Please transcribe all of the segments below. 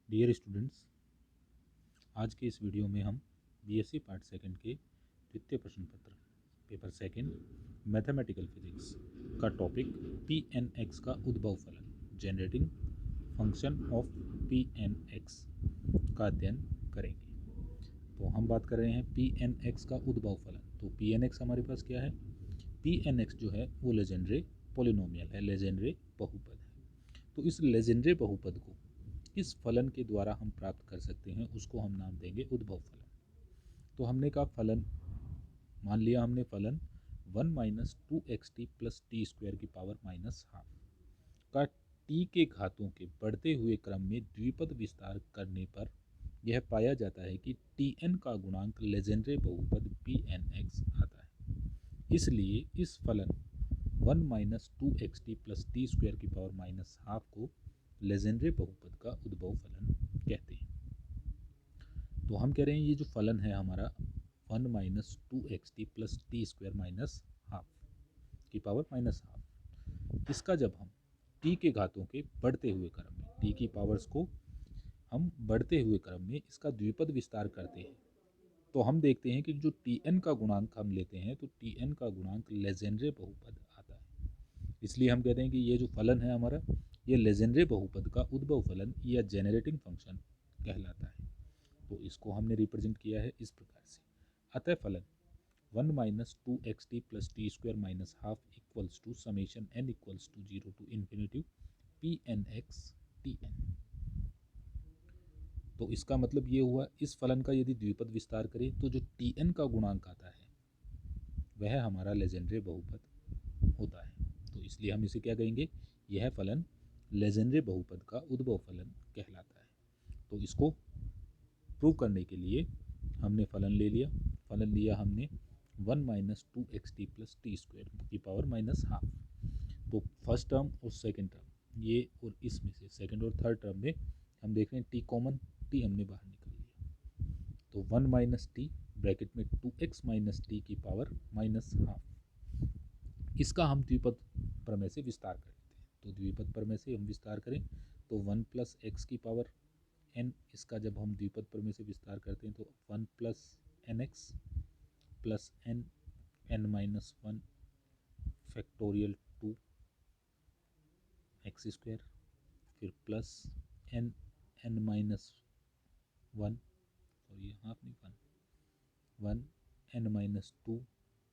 Dear students, आज के इस वीडियो में हम बीएससी पार्ट सेकंड के द्वितीय प्रश्न पत्र पेपर सेकंड मैथमेटिकल फिजिक्स का टॉपिक पी एन एक्स का उद्भव फलन generating function of P N X का अध्ययन करेंगे। तो हम बात कर रहे हैं पी एन एक्स का उद्भव फलन। तो पी एन एक्स हमारे पास क्या है? पी एन एक्स जो है वो लेजेंड्रे पोलिनोमियल है, लेजेंड्रे बहुपद है। तो इस लेजेंड्रे बहुपद को किस फलन के द्वारा हम प्राप्त कर सकते हैं उसको हम नाम देंगे उद्भव फलन। तो हमने कहा फलन, मान लिया हमने फलन 1 minus two X T plus T square की पावर माइनस हाफ का टी के घातों के बढ़ते हुए क्रम में द्विपद विस्तार करने पर यह पाया जाता है कि टी एन का गुणांक लेजेंड्रे बहुपद पी एन एक्स आता है। इसलिए इस फलन 1 minus two X T plus T square की पावर माइनस हाफ को लेजेंड्रे बहुपद का उद्भव फलन कहते हैं। तो हम कह रहे हैं ये जो फलन है हमारा 1 minus two X T plus T square minus half की पावर माइनस हाफ, इसका जब हम टी के घातों के बढ़ते हुए क्रम में, टी की पावर्स को हम बढ़ते हुए क्रम में इसका द्विपद विस्तार करते हैं, तो हम देखते हैं कि जो टी एन का गुणांक हम लेते हैं तो टी एन का गुणांक लेजेंड्रे बहुपद आता है। इसलिए हम कहते हैं कि ये जो फलन है हमारा, ये लेजेंड्रे बहुपद का उद्भव फलन या जेनरेटिंग फंक्शन कहलाता है। तो इसको हमने रिप्रेजेंट किया है इस प्रकार से। अतः फलन 1 minus two X T plus T square minus half equals to summation N equals to 0 to infinity P N X T N. तो इसका मतलब ये हुआ, इस फलन का यदि द्विपद विस्तार करें तो जो टी एन का गुणांक आता है वह हमारा लेजेंड्रे बहुपद होता है। तो इसलिए हम इसे क्या कहेंगे? यह फलन लेजेंड्रे बहुपद का उद्भव फलन कहलाता है। तो इसको प्रूव करने के लिए हमने फलन ले लिया। फलन लिया हमने 1 minus two X T plus T square की पावर माइनस हाफ। तो फर्स्ट टर्म और सेकंड टर्म ये और इसमें से सेकंड और थर्ड टर्म में हम देख रहे हैं टी कॉमन, टी हमने बाहर निकाल लिया। तो 1 माइनस टी ब्रैकेट में 2x माइनस टी की पावर माइनस हाफ, इसका हम द्विपद प्रमेय से विस्तार कर लेते हैं। तो द्विपद प्रमेय से हम विस्तार करें तो 1 प्लस एक्स की पावर n, इसका जब हम द्विपद प्रमेय से विस्तार करते हैं तो 1 plus N X plus N N minus one factorial 2 X square, फिर plus N N minus one, और ये हाफ नहीं, one N minus two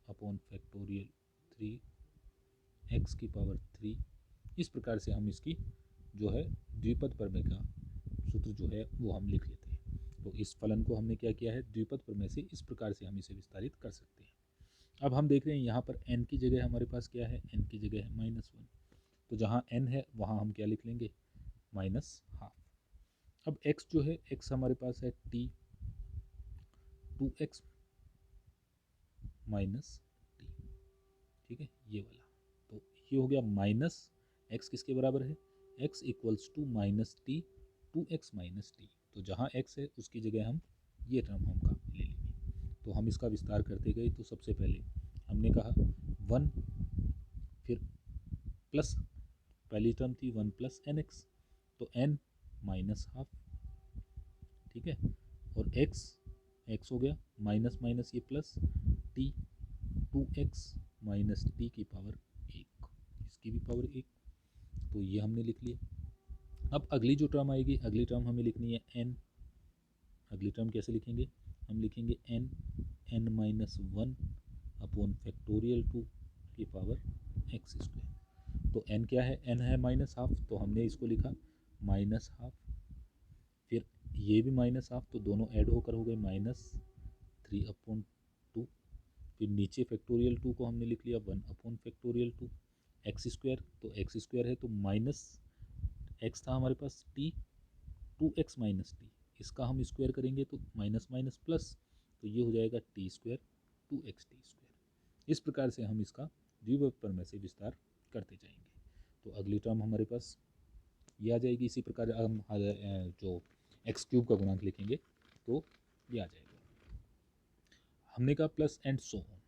upon factorial 3 X की पावर 3। इस प्रकार से हम इसकी जो है द्विपद प्रमेय का सूत्र जो है वो हम लिख लेते हैं। तो इस फलन को हमने क्या किया है? द्विपद प्रमेय से इस प्रकार से हम इसे विस्तारित कर सकते हैं। अब हम देख रहे हैं यहाँ पर n की जगह हमारे पास क्या है? n की जगह है -1। तो जहाँ n है वहाँ हम क्या लिख लेंगे? Minus half. अब x जो है, x हमारे पास है t 2x माइनस टी, ठीक है, ये वाला। तो ये हो गया माइनस x किसके बराबर है? x equals to minus T 2x minus T. तो जहाँ x है उसकी जगह हम ये टर्म हम का ले लेंगे। तो हम इसका विस्तार करते गए तो सबसे पहले हमने कहा 1, फिर प्लस पहली टर्म थी 1 प्लस एन एक्स, तो n माइनस हाफ, ठीक है, और x हो गया माइनस माइनस ये plus t 2x minus T की पावर 1, इसकी भी पावर 1। तो ये हमने लिख लिया। अब अगली जो टर्म आएगी, अगली टर्म हमें लिखनी है n। अगली टर्म कैसे लिखेंगे? हम लिखेंगे n n minus one upon factorial 2 की पावर एक्स स्क्वायर। तो n क्या है? n है माइनस हाफ, तो हमने इसको लिखा माइनस हाफ, फिर ये भी माइनस हाफ, तो दोनों ऐड होकर हो गए -3/2। फिर नीचे फैक्टोरियल 2 को हमने लिख लिया 1/फैक्टोरियल 2 एक्स स्क्वायर। तो एक्स स्क्वायर है तो माइनस एक्स था हमारे पास t 2x माइनस टी, इसका हम स्क्वायर करेंगे तो माइनस माइनस प्लस, तो ये हो जाएगा T square 2x T square. इस प्रकार से हम इसका द्विपद प्रमेय से विस्तार करते जाएंगे। तो अगली टर्म हमारे पास ये आ जाएगी। इसी प्रकार हम जो एक्स क्यूब का गुणांक लिखेंगे तो ये आ जाएगा। हमने कहा प्लस एंड सो ऑन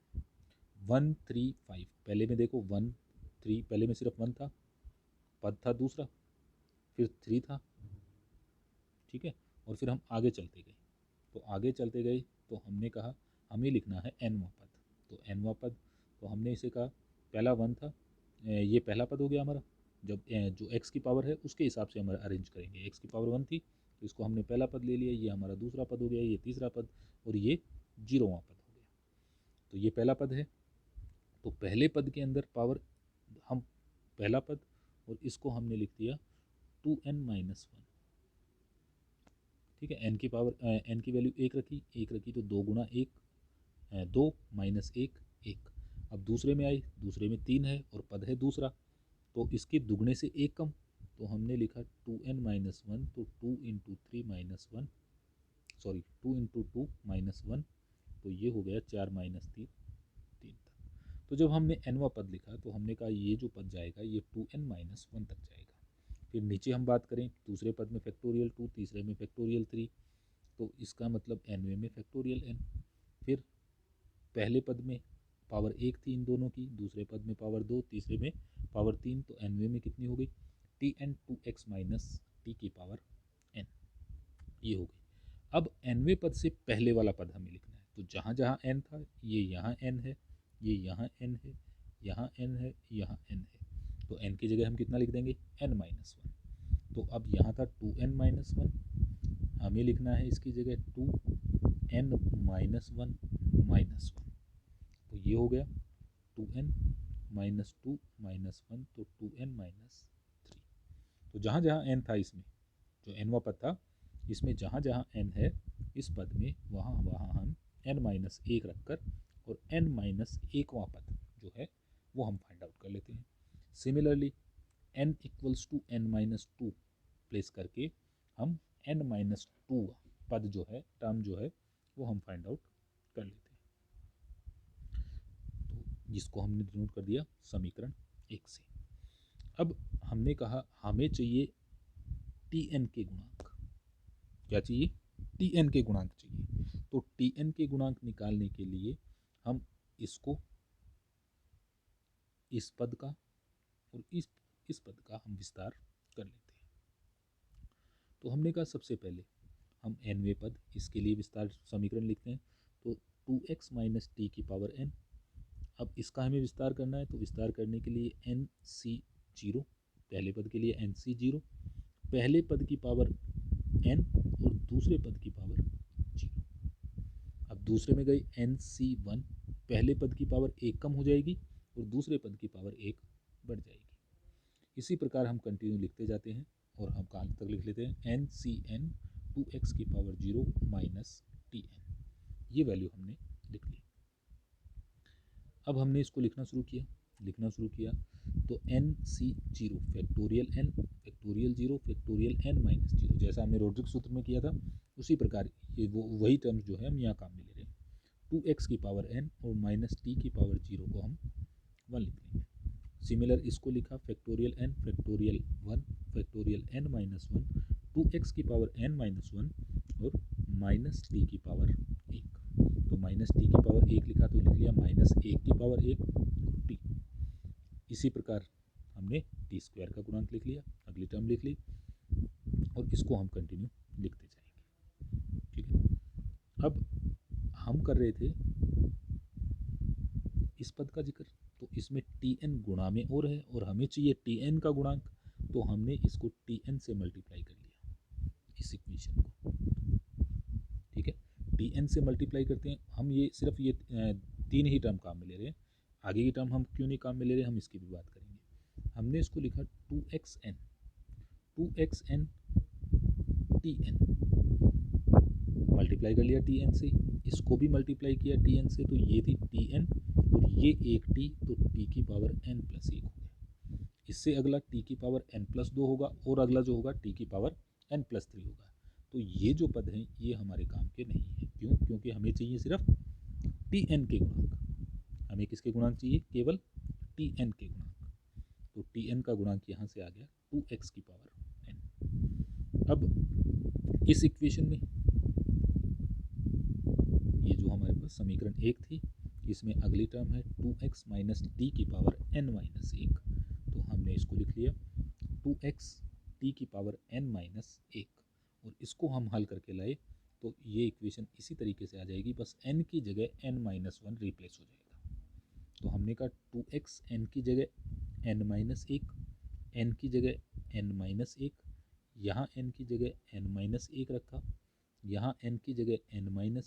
1 3 5। पहले में देखो 1 3, पहले में सिर्फ 1 था, पद था दूसरा, फिर 3 था, ठीक है। और फिर हम आगे चलते गए, तो आगे चलते गए तो हमने कहा हमें लिखना है nवां पद। तो nवां पद, तो हमने इसे कहा पहला 1 था, ये पहला पद हो गया हमारा। जब जो x की पावर है उसके हिसाब से हम अरेंज करेंगे। x की पावर 1 थी तो इसको हमने पहला पद ले लिया, ये हमारा दूसरा पद हो गया, ये तीसरा पद, और ये 0वां पद हो गया। तो ये पहला पद है, तो पहले पद के अंदर पावर हम पहला पद, और इसको हमने लिख दिया 2n-1। ठीक है, n की पावर n की वैल्यू 1 रखी, 1 रखी तो 2 गुणा 1, 2 माइनस 1, 1। अब दूसरे में आई, दूसरे में 3 है और पद है दूसरा, तो इसके दुगने से 1 कम, तो हमने लिखा 2n-1, तो 2 into 3 minus 1, sorry 2 into 2 minus 1, तो ये हो गया 4 माइनस 3, 3 तक। तो जब हमने nवां पद लिखा तो हमने कहा ये जो पद जाएगा ये 2n-1 तक जाएगा। फिर नीचे हम बात करें, दूसरे पद में फैक्टोरियल 2, तीसरे में फैक्टोरियल 3, तो इसका मतलब nवें में फैक्टोरियल n। फिर पहले पद में पावर 1 थी इन दोनों की, दूसरे पद में पावर 2, तीसरे में पावर 3, तो nवें में कितनी हो गई, tn 2x माइनस t की पावर n, ये हो गई। अब nवें पद से पहले वाला पद हमें लिखना है, तो जहाँ जहाँ n था ये यहाँ n है, ये यहाँ n है, यहाँ n है, यहाँ n है, तो n की जगह हम कितना लिख देंगे, n-1। तो अब यहाँ था 2n-1, हमें लिखना है इसकी जगह 2n-1 माइनस 1, तो ये हो गया 2n-2 माइनस 1, तो 2n-3। तो जहाँ जहाँ n था इसमें, जो nवां पद था इसमें जहाँ जहाँ n है इस पद में, वहाँ वहाँ हम n-1 रखकर और n-1वां पद जो है वो हम फाइंड आउट कर लेते हैं। Similarly n equals to n-2 place करके हम n-2 पद जो है, टर्म जो है वो हम फाइंड आउट कर लेते हैं, तो जिसको हमने डिनोट कर दिया समीकरण 1 से। अब हमने कहा हमें चाहिए tn के गुणांक, क्या चाहिए, tn के गुणांक चाहिए। तो tn के गुणांक निकालने के लिए हम इसको, इस पद का और इस पद का हम विस्तार कर लेते हैं। तो हमने कहा सबसे पहले हम nवें पद, इसके लिए विस्तार समीकरण लिखते हैं, तो 2x माइनस टी की पावर n। अब इसका हमें विस्तार करना है, तो विस्तार करने के लिए nc0, पहले पद के लिए nc0, पहले पद की पावर n और दूसरे पद की पावर 0। अब दूसरे में गई nc1, पहले पद की पावर 1 कम हो जाएगी और दूसरे पद की पावर 1 बढ़ जाएगी। इसी प्रकार हम कंटिन्यू लिखते जाते हैं और हम कहाँ तक लिख लेते हैं, ncn 2x की पावर 0 माइनस tn, ये वैल्यू हमने लिख ली। अब हमने इसको लिखना शुरू किया, तो nc0 factorial n factorial 0 factorial n minus 0, जैसा हमने रोड्रिक सूत्र में किया था उसी प्रकार ये वही टर्म्स जो है हम यहाँ काम में ले रहे हैं। 2x की पावर n और माइनस t की पावर 0 को हम 1 लिख लेंगे। सिमिलर इसको लिखा factorial n factorial 1 factorial n minus 1, 2x की पावर n माइनस 1 और माइनस t की पावर 1, तो माइनस टी की पावर 1 लिखा तो लिख लिया माइनस 1 की पावर 1 टी। इसी प्रकार हमने टी स्क्वायर का गुणांक लिख लिया, अगली टर्म लिख ली और इसको हम कंटिन्यू लिखते जाएंगे। ठीक है, अब हम कर रहे थे इस पद का जिक्र, तो इसमें tn गुणा में और है और हमें चाहिए tn का गुणांक, तो हमने इसको tn से मल्टीप्लाई कर लिया इस इक्वेशन को। ठीक है, tn से मल्टीप्लाई करते हैं हम, ये सिर्फ ये 3 ही टर्म काम में ले रहे हैं, आगे की टर्म हम क्यों नहीं काम में ले रहे हैं, हम इसकी भी बात करेंगे। हमने इसको लिखा 2xn tn, मल्टीप्लाई कर लिया tn से, इसको भी मल्टीप्लाई किया tn से, तो ये थी tn और ये एक t, तो t की पावर n प्लस 1 हो गया। इससे अगला t की पावर n प्लस 2 होगा और अगला जो होगा t की पावर n प्लस 3 होगा। तो ये जो पद हैं ये हमारे काम के नहीं है, क्यों, क्योंकि हमें चाहिए सिर्फ tn के गुणांक, हमें किसके गुणांक चाहिए, केवल tn के गुणांक। तो tn का गुणांक यहाँ से आ गया 2x की पावर n। अब इस इक्वेशन में ये जो हमारे पास समीकरण 1 थी, इसमें अगली टर्म है 2x माइनस टी की पावर n माइनस 1, तो हमने इसको लिख लिया 2x टी की पावर n माइनस 1 और इसको हम हल करके लाए तो ये इक्वेशन इसी तरीके से आ जाएगी, बस n की जगह n-1 रिप्लेस हो जाएगा। तो हमने कहा 2x n की जगह n-1, n की जगह n-1, यहाँ n की जगह n-1 रखा, यहाँ n की जगह n-1,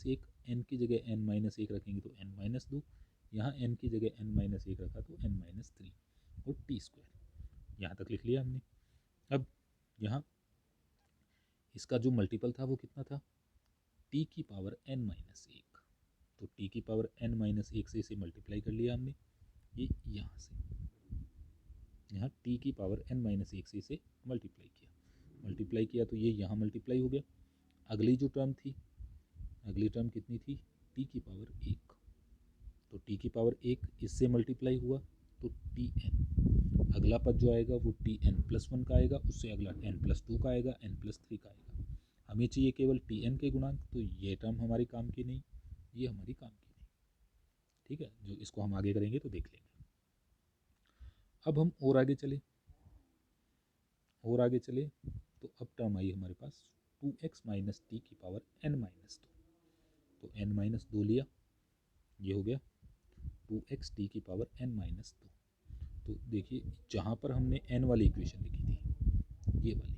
n की जगह n-1 रखेंगे तो n-2, यहाँ n की जगह n-1 रखा तो n-3 और t²। यहाँ तक लिख लिया हमने। अब यहाँ इसका जो मल्टीपल था वो कितना था, t की पावर n-1, तो t की पावर n-1 से इसे मल्टीप्लाई कर लिया हमने, ये यहाँ से, यहाँ t की पावर n-1 से इसे मल्टीप्लाई किया तो ये यहाँ मल्टीप्लाई हो गया। अगली जो टर्म थी, अगली टर्म कितनी थी, t की पावर 1, तो t की पावर 1 इससे मल्टीप्लाई हुआ तो tn, अगला पद जो आएगा वो tn+1 का आएगा, उससे अगला n+2 का आएगा, n+3 का आएगा। हमें चाहिए केवल tn के गुणांक, तो ये टर्म हमारी काम की नहीं, ये हमारी काम की नहीं। ठीक है, जो इसको हम आगे करेंगे तो देख लेंगे। अब हम और आगे चले तो अब टर्म आई हमारे पास 2x माइनस टी की पावर n-2, तो n-2 लिया, ये हो गया 2x टी की पावर n-2। तो देखिए जहाँ पर हमने n वाली इक्वेशन लिखी थी, ये वाली,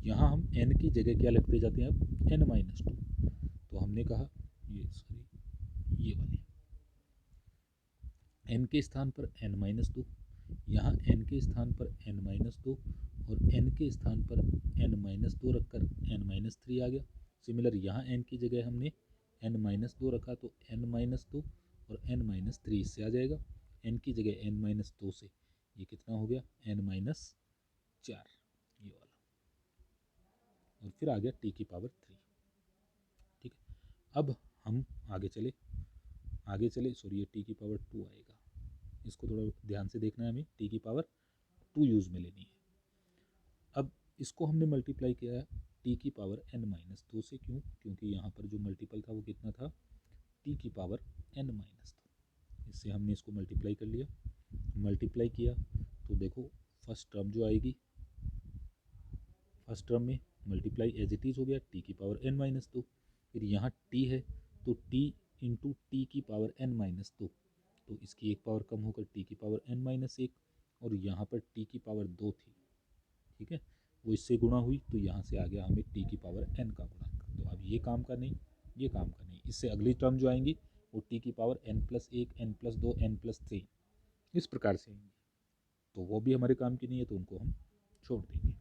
यहाँ हम n की जगह क्या लिखते जाते हैं अब, n-2, तो हमने कहा ये वाली n के स्थान पर n-2, यहाँ n के स्थान पर n-2 और n के स्थान पर n-2 रखकर n-3 आ गया। सिमिलर यहाँ n की जगह हमने n-2 रखा तो n-2 और n-3 इससे आ जाएगा, n की जगह n-2 से ये कितना हो गया, n-4, ये वाला, और फिर आ गया t की पावर 3। ठीक है, अब हम आगे चले सॉरी ये t की पावर 2 आएगा, इसको थोड़ा ध्यान से देखना है, हमें t की पावर 2 यूज़ में लेनी है। अब इसको हमने मल्टीप्लाई किया है t की पावर n-2 से, क्यों, क्योंकि यहाँ पर जो मल्टीपल था वो कितना था, t की पावर n-2, इससे हमने इसको मल्टीप्लाई कर लिया। मल्टीप्लाई किया तो देखो फर्स्ट टर्म जो आएगी, फर्स्ट टर्म में मल्टीप्लाई एज इट इज़ हो गया t की पावर n-2, फिर यहाँ t है तो t इंटू टी की पावर n-2, तो इसकी एक पावर कम होकर t की पावर n-1, और यहाँ पर t की पावर 2 थी, ठीक है, वो इससे गुणा हुई तो यहाँ से आ गया हमें t की पावर n का गुणांक। तो अब ये काम का नहीं, ये काम का नहीं, इससे अगली टर्म जो आएंगी वो t की पावर n+1, n+2, n+3 इस प्रकार से आएंगी, तो वो भी हमारे काम की नहीं है, तो उनको हम छोड़ देंगे।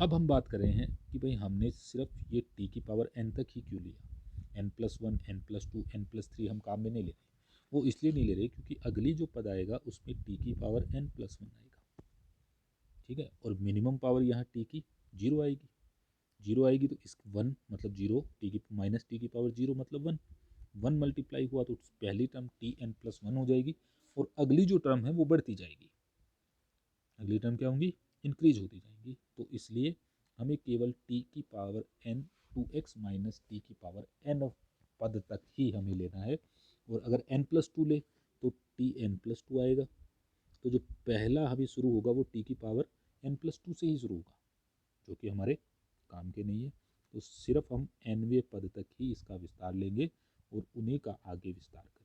अब हम बात कर रहे हैं कि भाई हमने सिर्फ ये t की पावर n तक ही क्यों लिया, n+1, n+2, n+3 हम काम में नहीं ले रहे। वो इसलिए नहीं ले रहे क्योंकि अगली जो पद आएगा उसमें t की पावर n+1 आएगा, ठीक है, और मिनिमम पावर यहाँ t की 0 आएगी, 0 आएगी तो इस 1 मतलब 0, t की माइनस टी की पावर 0 मतलब 1, 1 मल्टीप्लाई हुआ तो पहली टर्म tn+1 हो जाएगी, और अगली जो टर्म है वो बढ़ती जाएगी, अगली टर्म क्या होंगी, इंक्रीज होती जाएंगी। तो इसलिए हमें केवल t की power n 2x minus T की पावर n पद तक ही हमें लेना है, और अगर n+2 ले तो tn+2 आएगा, तो जो पहला हमें शुरू होगा वो t की पावर n+2 से ही शुरू होगा, जो कि हमारे काम के नहीं है। तो सिर्फ हम nवें पद तक ही इसका विस्तार लेंगे और उन्हीं का आगे विस्तार करेंगे।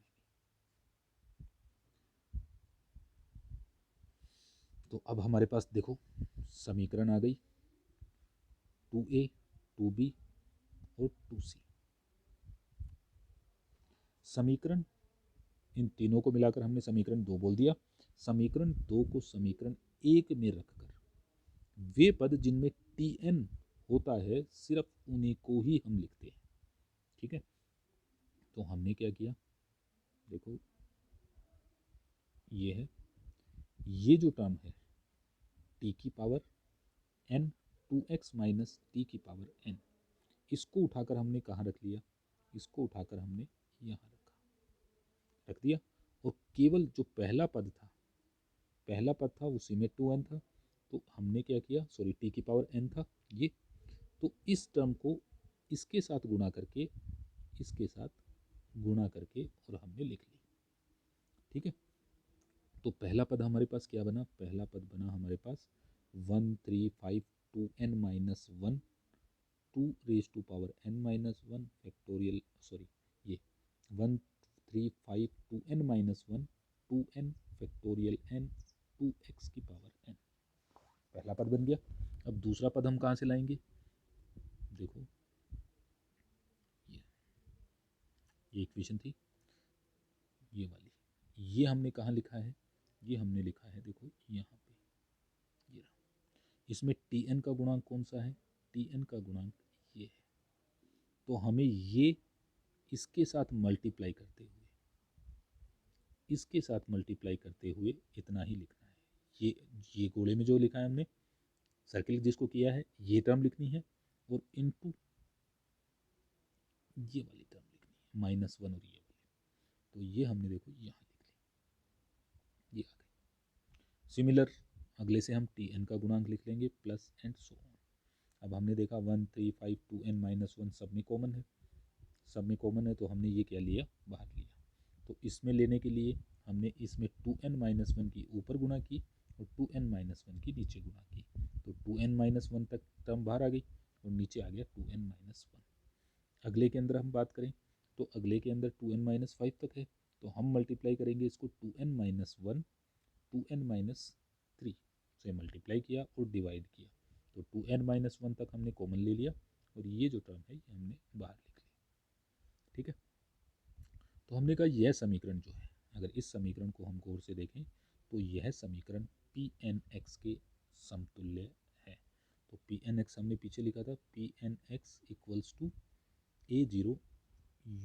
तो अब हमारे पास देखो समीकरण आ गई 2a, 2b और 2c। समीकरण इन तीनों को मिलाकर हमने समीकरण 2 बोल दिया। समीकरण 2 को समीकरण 1 में रखकर वे पद जिनमें tn होता है सिर्फ उन्हीं को ही हम लिखते हैं, ठीक है। तो हमने क्या किया, देखो ये है, ये जो टर्म है t की power n 2x minus T की पावर n, इसको उठाकर हमने कहाँ रख लिया, इसको उठाकर हमने यहाँ रख दिया, और केवल जो पहला पद था उसी में 2n था, तो हमने क्या किया, सॉरी t की पावर n था ये, तो इस टर्म को इसके साथ गुणा करके, इसके साथ गुणा करके और हमने लिख ली, ठीक है। तो पहला पद हमारे पास क्या बना, पहला पद बना हमारे पास 1, 3, 5, 2n-1 2n-1 फैक्टोरियल ये 135 2n-1 2n factorial n 2x की पावर n, पहला पद बन गया। अब दूसरा पद हम कहाँ से लाएंगे, देखो ये इक्वेशन थी ये वाली, ये हमने कहाँ लिखा है, ये हमने लिखा है देखो यहाँ पे, ये रहा। इसमें tn का गुणांक कौन सा है, tn का गुणांक ये है, तो हमें ये इसके साथ मल्टीप्लाई करते हुए, इसके साथ मल्टीप्लाई करते हुए इतना ही लिखना है। ये गोले में जो लिखा है हमने सर्किल जिसको किया है, ये टर्म लिखनी है और इनटू ये वाली टर्म लिखनी है -1 और ये वाली, तो ये हमने देखो यहाँ लिख ली, ये आ गई। सिमिलर अगले से हम tn का गुणांक लिख लेंगे प्लस एंड सो ऑन। अब हमने देखा 135 2n-1 सब में कॉमन है, सब में कॉमन है, तो हमने ये क्या लिया, बाहर लिया। तो इसमें लेने के लिए हमने इसमें 2n-1 की ऊपर गुणा की और 2n-1 की नीचे गुणा की, तो 2n-1 तक टर्म बाहर आ गई और नीचे आ गया 2n-1। अगले के अंदर हम बात करें तो अगले के अंदर 2n-5 तक है, तो हम मल्टीप्लाई करेंगे इसको 2n-1 2n-3 से मल्टीप्लाई किया और डिवाइड किया, तो 2n-1 तक हमने कॉमन ले लिया और ये जो टर्म है ये हमने बाहर लिख लिया। ठीक है, तो हमने कहा यह समीकरण जो है, अगर इस समीकरण को हम गौर से देखें तो यह समीकरण Pnx के समतुल्य है। तो Pnx हमने पीछे लिखा था, Pnx equals to A0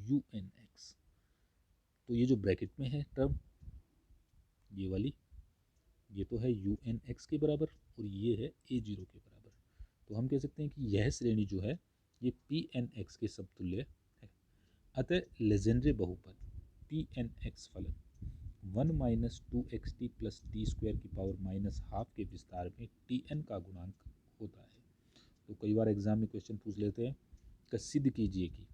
UNX, तो ये जो ब्रैकेट में है टर्म ये वाली, ये तो है UNX के बराबर और ये है A0 के बराबर, तो हम कह सकते हैं कि यह श्रेणी जो है ये Pnx के समतुल्य है। अतः लेजेंड्रे बहुपद Pnx फलन 1 - 2xt प्लस टी स्क्वायर की पावर -12 के विस्तार में Tn का गुणांक होता है। तो कई बार एग्जाम में क्वेश्चन पूछ लेते हैं कि सिद्ध कीजिए कि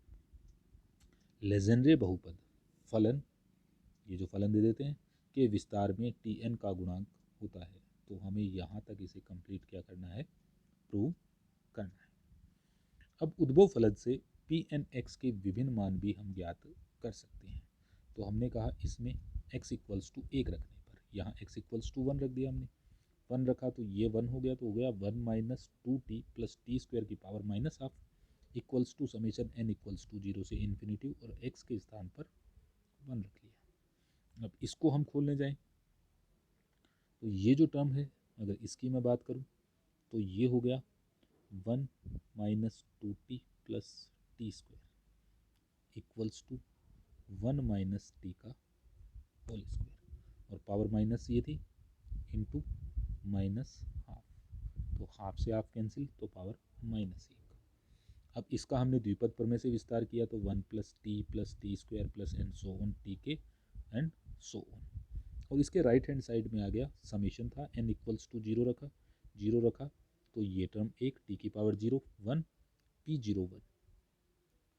लेजेंड्रे बहुपद फलन, ये जो फलन दे देते हैं कि विस्तार में Tn का गुणांक होता है, तो हमें यहाँ तक इसे कंप्लीट क्या करना है, प्रूव करना है। अब उद्भव फलन से Pnx के विभिन्न मान भी हम ज्ञात कर सकते हैं। तो हमने कहा इसमें x इक्वल्स टू 1 रखने पर, यहाँ x इक्वल्स टू 1 रख दिया हमने, 1 रखा तो ये 1 हो गया, तो हो गया 1 - 2t प्लस टी स्क्वायर की power -12 equals to summation n equals to 0 से इन्फिनिटी, और x के स्थान पर 1 रख लिया। अब इसको हम खोलने जाएं तो ये जो टर्म है अगर इसकी मैं बात करूं तो ये हो गया 1 - 2t plus T square equals to 1 - t का होल स्क्वायर, और पावर माइनस ये थी इंटू -12, तो हाफ से हाफ कैंसिल, तो पावर -1। अब इसका हमने द्विपद प्रमेय से विस्तार किया तो 1 plus T square plus and so on T के एंड सो ऑन, और इसके राइट हैंड साइड में आ गया समेशन था n इक्वल्स टू 0 रखा तो ये टर्म 1 t की पावर 0 1 P01,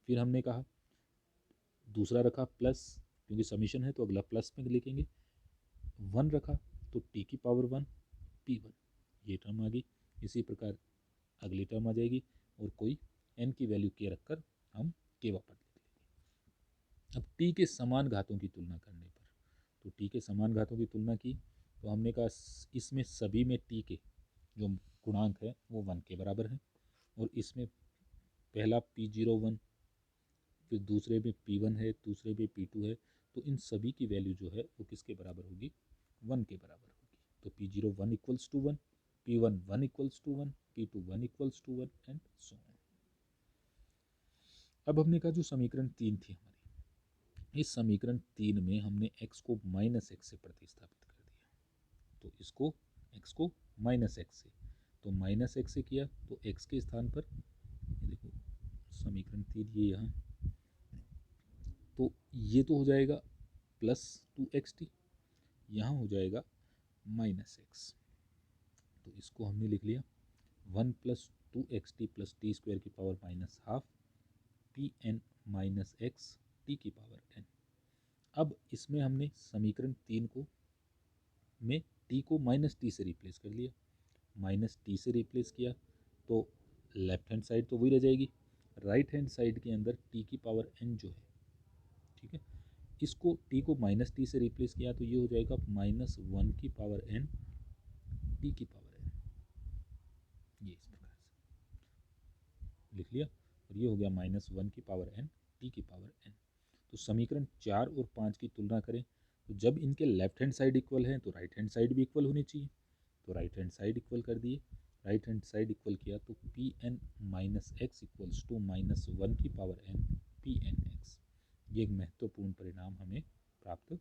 फिर हमने कहा दूसरा रखा प्लस, क्योंकि समेशन है तो अगला प्लस में लिखेंगे, 1 रखा तो t की पावर 1 P1, ये टर्म आ गई। इसी प्रकार अगली टर्म आ जाएगी और कोई n की वैल्यू k रखकर हम k वापस लिख लेंगे। अब t के समान घातों की तुलना करने पर, तो t के समान घातों की तुलना की तो हमने कहा इसमें सभी में t के जो गुणांक है वो 1 के बराबर है, और इसमें पहला P01, फिर दूसरे में P1 है, दूसरे में P2 है, तो इन सभी की वैल्यू जो है वो किसके बराबर होगी, 1 के बराबर होगी। तो P0 1 equals to 1, P1 1 equals to 1, P2 1 equals to 1 and so on. अब हमने कहा जो समीकरण 3 थी हमारी, इस समीकरण 3 में हमने x को -x से प्रतिस्थापित कर दिया, तो इसको x को -x से, तो -x से किया तो x के स्थान पर देखो समीकरण 3 ये यहाँ, तो ये तो हो जाएगा +2xt, यहाँ हो जाएगा -x, तो इसको हमने लिख लिया 1 + 2xt प्लस टी स्क्वायर की पावर -12 Pn - x t की पावर n। अब इसमें हमने समीकरण 3 को में t को -t से रिप्लेस कर लिया, -t से रिप्लेस किया तो लेफ्ट हैंड साइड तो वही रह जाएगी, राइट हैंड साइड के अंदर टी की पावर n जो है, ठीक है, इसको t को माइनस टी से रिप्लेस किया तो ये हो जाएगा -1 की पावर n टी की पावर n, ये इस प्रकार से लिख लिया, और ये हो गया -1 की पावर n टी की पावर n। तो समीकरण 4 और 5 की तुलना करें तो जब इनके लेफ्ट हैंड साइड इक्वल है तो राइट हैंड साइड भी इक्वल होनी चाहिए, तो राइट हैंड साइड इक्वल कर दिए, राइट हैंड साइड इक्वल किया तो P N minus X equals to -1 की power n P N X, ये एक महत्वपूर्ण परिणाम हमें प्राप्त